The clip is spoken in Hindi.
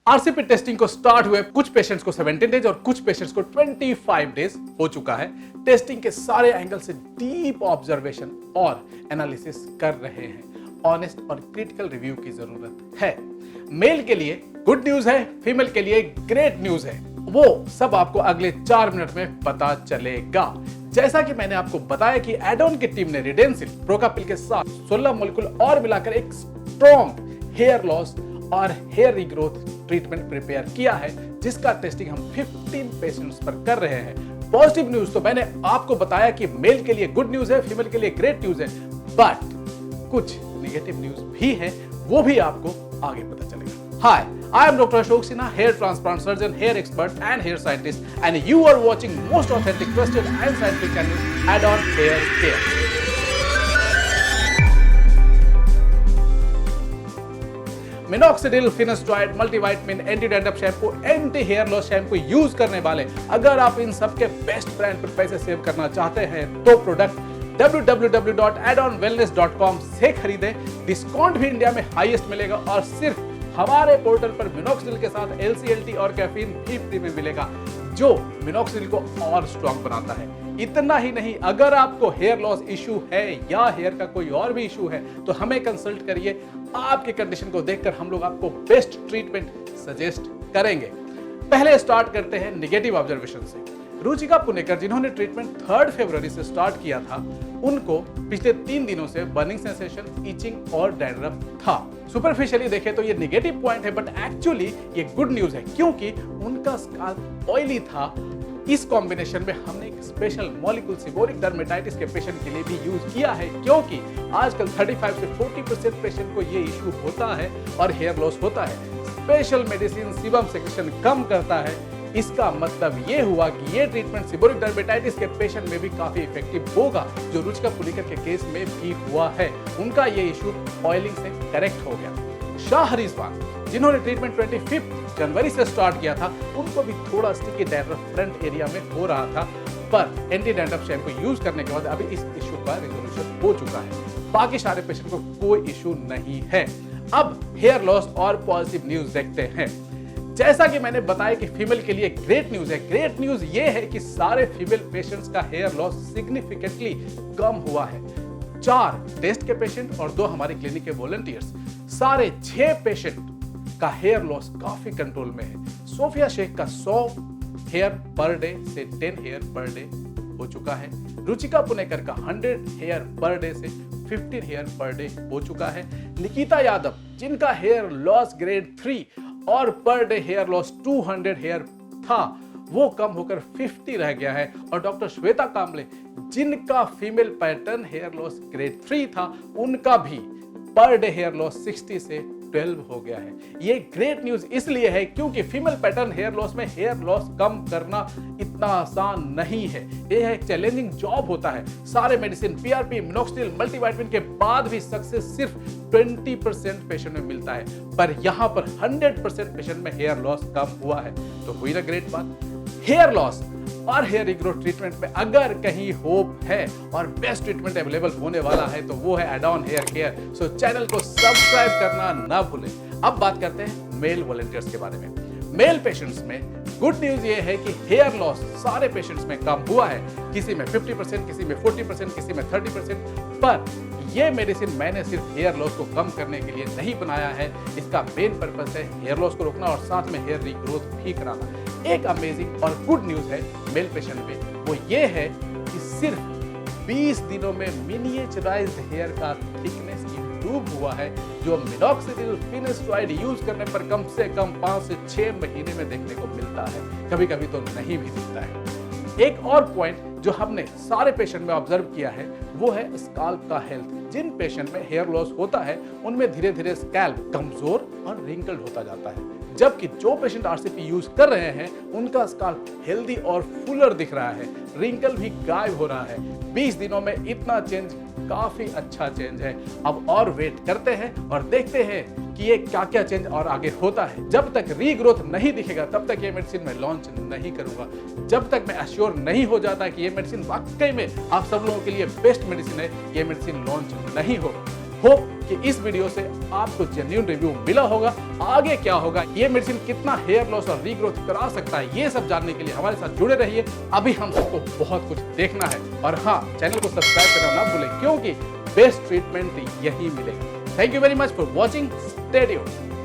आरसीपी टेस्टिंग को स्टार्ट हुए कुछ पेशेंट्स को 17 डेज और कुछ पेशेंट्स को 25 डेज हो चुका है। टेस्टिंग के सारे एंगल से डीप ऑब्जर्वेशन और एनालिसिस कर रहे हैं। ऑनेस्ट और क्रिटिकल रिव्यू की जरूरत है। मेल के लिए गुड न्यूज है, फीमेल के लिए ग्रेट न्यूज है। वो सब आपको अगले 4 मिनट में पता चलेगा। जैसा कि मैंने आपको बताया कि एडॉन की टीम ने रिडेंसिल प्रोकापिल के साथ 16 मॉलिक्यूल और मिलाकर एक स्ट्रॉन्ग हेयर लॉस और हेयर रीग्रोथ ट्रीटमेंट प्रिपेयर किया है, जिसका टेस्टिंग हम 15 पेशेंट्स पर कर रहे हैं। पॉजिटिव न्यूज तो मैंने आपको बताया कि मेल के लिए गुड न्यूज है, फीमेल के लिए ग्रेट न्यूज है, बट कुछ नेगेटिव न्यूज भी है, वो भी आपको आगे पता चलेगा। Hi, I am Dr. Ashok Sinha, hair transplant surgeon, hair expert and hair scientist, and you are watching most authentic, trusted and scientific channel, Add-on Hair Care. Minoxidil, finasteride, multivitamin, anti dandruff shampoo, anti hair loss shampoo use करने वाले अगर आप इन सब के बेस्ट ब्रांड पर पैसे सेव करना चाहते हैं तो प्रोडक्ट www.addonwellness.com से खरीदें। डिस्काउंट भी इंडिया में हाईएस्ट मिलेगा और सिर्फ हमारे पोर्टल पर मिनॉक्सिडिल के साथ LCLT और कैफीन भी फ्री में मिलेगा, जो मिनॉक्सिडिल को और स्ट्रॉन्ग बनाता है। इतना ही नहीं, अगर आपको हेयर लॉस इशू है या हेयर का कोई और भी इशू है तो हमें कंसल्ट करिए। आपकी कंडीशन को देखकर हम लोग आपको बेस्ट ट्रीटमेंट सजेस्ट करेंगे। पहले स्टार्ट करते हैं नेगेटिव ऑब्जर्वेशन से। रुचिका पुनेकर, जिन्होंने ट्रीटमेंट 3 फरवरी से स्टार्ट किया था, उनको पिछले 3 दिनों से बर्निंग सेंसेशन, इचिंग और डैंड्रफ था। सुपरफिशियली देखे तो ये नेगेटिव पॉइंट है, बट एक्चुअली ये गुड न्यूज है, क्योंकि उनका स्काल्प ऑयली था। इस कॉम्बिनेशन में हमने एक स्पेशल मॉलिक्यूल सीबोरिक डर्मेटाइटिस के पेशेंट के लिए भी यूज किया है, क्योंकि आजकल 35 से 40% पेशेंट को ये इशू होता है और हेयर लॉस होता है। स्पेशल मेडिसिन सीबम सेक्रेशन कम करता है। इसका मतलब ये हुआ कि ये ट्रीटमेंट सीबोरिक डर्मेटाइटिस के पेशेंट में भी काफी इफेक्टिव होगा, जो रुचिका पुनेकर के केस में भी हुआ है। उनका ये इशू ऑयलिंग से करेक्ट हो गया। शाह रिजवान, जिन्होंने ट्रीटमेंट 25 जनवरी से स्टार्ट किया था, उनको भी थोड़ा स्टिकी डैंड्रफ फ्रंट एरिया में हो रहा था, पर एंटी डैंड्रफ शैम्पू यूज करने के बाद अभी इस इशू का रिजोल्यूशन हो चुका है। बाकी सारे पेशेंट को कोई इशू नहीं है। अब हेयर लॉस और पॉजिटिव न्यूज देखते हैं। जैसा कि मैंने बताया कि फीमेल के लिए ग्रेट न्यूज है। ग्रेट न्यूज ये है कि सारे फीमेल पेशेंट्स का हेयर लॉस सिग्निफिकेंटली कम हुआ है। 4 टेस्ट के पेशेंट और 2 हमारे क्लिनिक के वॉलंटियर्स, सारे 6 पेशेंट का हेयर लॉस काफी कंट्रोल में है। सोफिया शेख का 100 हेयर पर डे से 10 हेयर पर डे हो चुका है। रुचिका पुनेकर का 100 हेयर पर डे से 15 हेयर पर डे हो चुका है। निकिता यादव, जिनका हेयर लॉस ग्रेड 3 और per day hair loss 200 hair था, वो कम होकर 50 रह गया है। और डॉक्टर श्वेता कांबले, जिनका female pattern hair loss grade 3 था, उनका भी पर डे हेयर लॉस 60 से 12 हो गया है। ये ग्रेट न्यूज इसलिए है क्योंकि फीमेल पैटर्न हेयर लॉस में हेयर लॉस कम करना इतना आसान नहीं है। यह एक चैलेंजिंग जॉब होता है। सारे मेडिसिन, PRP, मिनॉक्सिडिल, मल्टीविटामिन के बाद भी सक्सेस सिर्फ 20% पेशेंट में मिलता है, पर यहां पर 100% पेशेंट में हेयर लॉस कम हुआ है। तो हुई ना ग्रेट बात। हेयर लॉस और हेयर रीग्रोथ ट्रीटमेंट में अगर कहीं होप है और बेस्ट ट्रीटमेंट अवेलेबल होने वाला है तो वो है add on hair care. So channel को सब्सक्राइब करना ना भूलें। अब बात करते हैं मेल वॉलंटियर्स के बारे में। मेल पेशेंट्स में गुड न्यूज ये है कि हेयर लॉस सारे पेशेंट्स में कम हुआ है। किसी में 50%, किसी में 40%, किसी में 30%। पर ये मेडिसिन मैंने सिर्फ हेयर लॉस को कम करने के लिए नहीं बनाया है। इसका मेन पर्पस है हेयर लॉस को रोकना और साथ में हेयर रीग्रोथ भी कराना। एक अमेजिंग और गुड न्यूज है मेल पेशेंट पे, वो ये है कि सिर्फ 20 दिनों में मिनिएचराइज्ड हेयर का थिकनेस इंप्रूव हुआ है, जो मिनॉक्सिडिल, फिनेस्ट्राइड यूज करने पर कम से कम 5 से 6 महीने में देखने को मिलता है। कभी कभी तो नहीं भी मिलता है। एक और पॉइंट जो हमने सारे पेशेंट में ऑब्जर्व किया है, वो है स्काल्प का हेल्थ। जिन पेशेंट में हेयर लॉस होता है, उनमें धीरे धीरे स्कैल्प कमजोर और रिंकल्ड होता जाता है, जबकि जो पेशेंट आरसीपी यूज कर रहे हैं, उनका स्काल्प हेल्दी और फुलर दिख रहा है, रिंकल भी गायब हो रहा है। 20 दिनों में इतना चेंज काफी अच्छा चेंज है। अब और वेट करते हैं और देखते हैं कि ये क्या क्या चेंज और आगे होता है। जब तक रीग्रोथ नहीं दिखेगा तब तक ये मेडिसिन मैं लॉन्च नहीं करूंगा। जब तक मैं अश्योर नहीं हो जाता कि ये मेडिसिन वाकई में आप सब लोगों के लिए बेस्ट मेडिसिन है, ये मेडिसिन लॉन्च नहीं होगा। होप कि इस वीडियो से आपको जेन्युइन रिव्यू मिला होगा। आगे क्या होगा, ये मेडिसिन कितना हेयर लॉस और रीग्रोथ करा सकता है, ये सब जानने के लिए हमारे साथ जुड़े रहिए। अभी हम सबको बहुत कुछ देखना है। और हाँ, चैनल को सब्सक्राइब करना ना भूलें, क्योंकि बेस्ट ट्रीटमेंट यही मिलेगा। Thank you very much for watching. Stay tuned.